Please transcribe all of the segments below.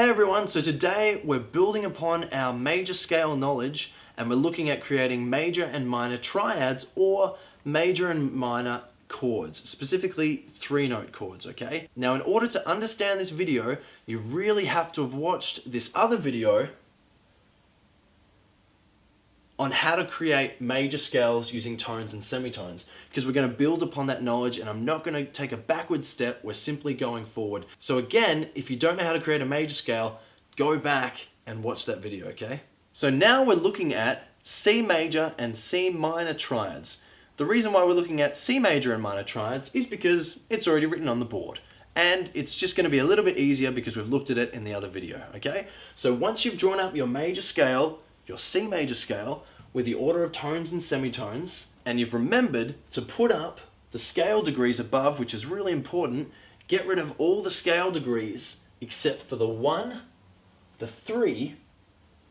Hey everyone, so today we're building upon our major scale knowledge and we're looking at creating major and minor triads or major and minor chords, specifically 3-note chords, okay? Now in order to understand this video, you really have to have watched this other video on how to create major scales using tones and semitones, because we're going to build upon that knowledge and I'm not going to take a backward step, we're simply going forward. So again, if you don't know how to create a major scale, go back and watch that video, okay? So now we're looking at C major and C minor triads. The reason why we're looking at C major and minor triads is because it's already written on the board. And it's just going to be a little bit easier because we've looked at it in the other video, okay? So once you've drawn up your major scale, your C major scale, with the order of tones and semitones, and you've remembered to put up the scale degrees above, which is really important, get rid of all the scale degrees except for the 1, the 3,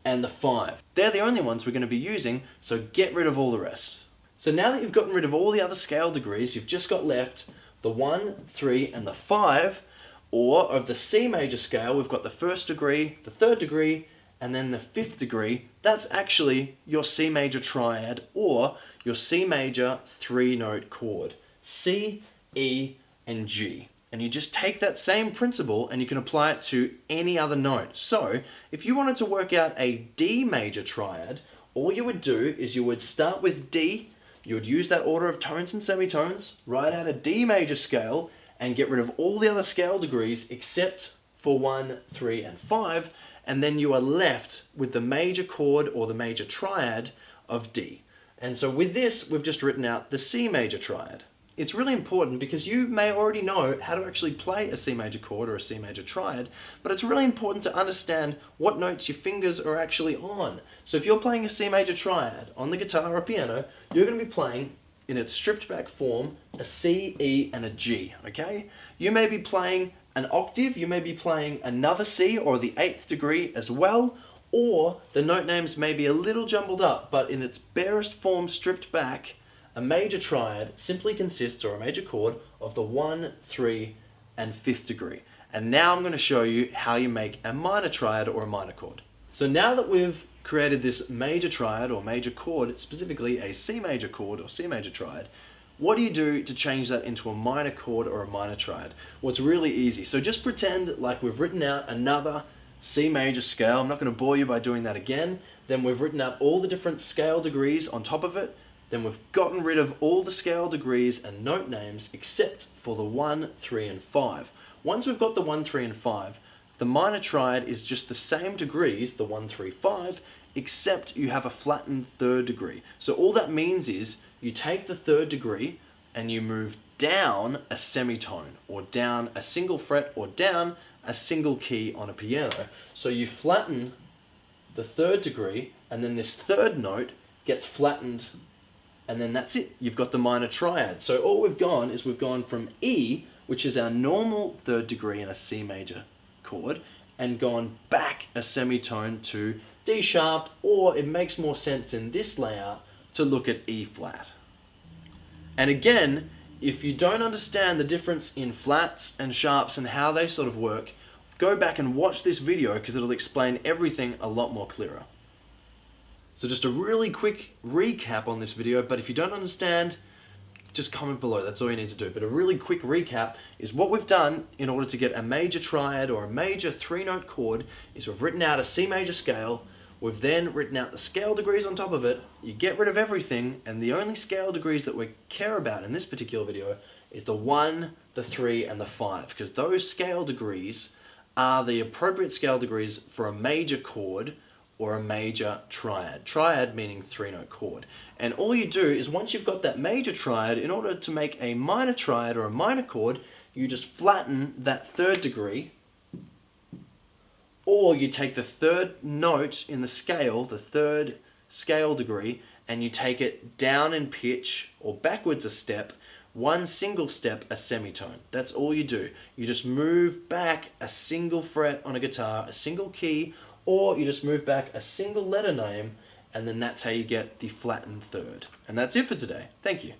and the 5. They're the only ones we're going to be using, so get rid of all the rest. So now that you've gotten rid of all the other scale degrees, you've just got left the 1, 3, and the 5, or of the C major scale, we've got the 1st degree, the 3rd degree, and then the 5th degree. That's actually your C major triad or your C major 3-note chord, C, E, and G. And you just take that same principle and you can apply it to any other note. So if you wanted to work out a D major triad, all you would do is you would start with D, you would use that order of tones and semitones, write out a D major scale, and get rid of all the other scale degrees except for 1, 3, and 5, and then you are left with the major chord or the major triad of D. And so with this, we've just written out the C major triad. It's really important because you may already know how to actually play a C major chord or a C major triad, but it's really important to understand what notes your fingers are actually on. So if you're playing a C major triad on the guitar or piano, you're going to be playing in its stripped back form a C, E, and a G, okay? You may be playing an octave, you may be playing another C or the 8th degree as well, or the note names may be a little jumbled up, but in its barest form stripped back, a major triad simply consists, or a major chord, of the 1, 3, and 5th degree. And now I'm going to show you how you make a minor triad or a minor chord. So now that we've created this major triad or major chord, specifically a C major chord or C major triad, what do you do to change that into a minor chord or a minor triad? Well, it's really easy. So just pretend like we've written out another C major scale. I'm not going to bore you by doing that again. Then we've written out all the different scale degrees on top of it. Then we've gotten rid of all the scale degrees and note names except for the 1, 3, and 5. Once we've got the 1, 3, and 5, the minor triad is just the same degrees, the 1, 3, 5, except you have a flattened 3rd degree. So all that means is you take the 3rd degree and you move down a semitone, or down a single fret, or down a single key on a piano. So you flatten the 3rd degree, and then this 3rd note gets flattened, and then that's it. You've got the minor triad. So all we've gone from E, which is our normal 3rd degree in a C major chord, and gone back a semitone to D sharp, or it makes more sense in this layout to look at E flat. And again, if you don't understand the difference in flats and sharps and how they sort of work, go back and watch this video because it'll explain everything a lot more clearer. So just a really quick recap on this video, but if you don't understand, just comment below, that's all you need to do. But a really quick recap is what we've done in order to get a major triad or a major 3-note chord is we've written out a C major scale, we've then written out the scale degrees on top of it, you get rid of everything, and the only scale degrees that we care about in this particular video is the 1, the 3, and the 5, because those scale degrees are the appropriate scale degrees for a major chord or a major triad. Triad meaning 3-note chord. And all you do is once you've got that major triad, in order to make a minor triad or a minor chord, you just flatten that 3rd degree, or you take the 3rd note in the scale, the 3rd scale degree, and you take it down in pitch or backwards a step, one single step a semitone. That's all you do. You just move back a single fret on a guitar, a single key, or you just move back a single letter name, and then that's how you get the flattened 3rd. And that's it for today. Thank you.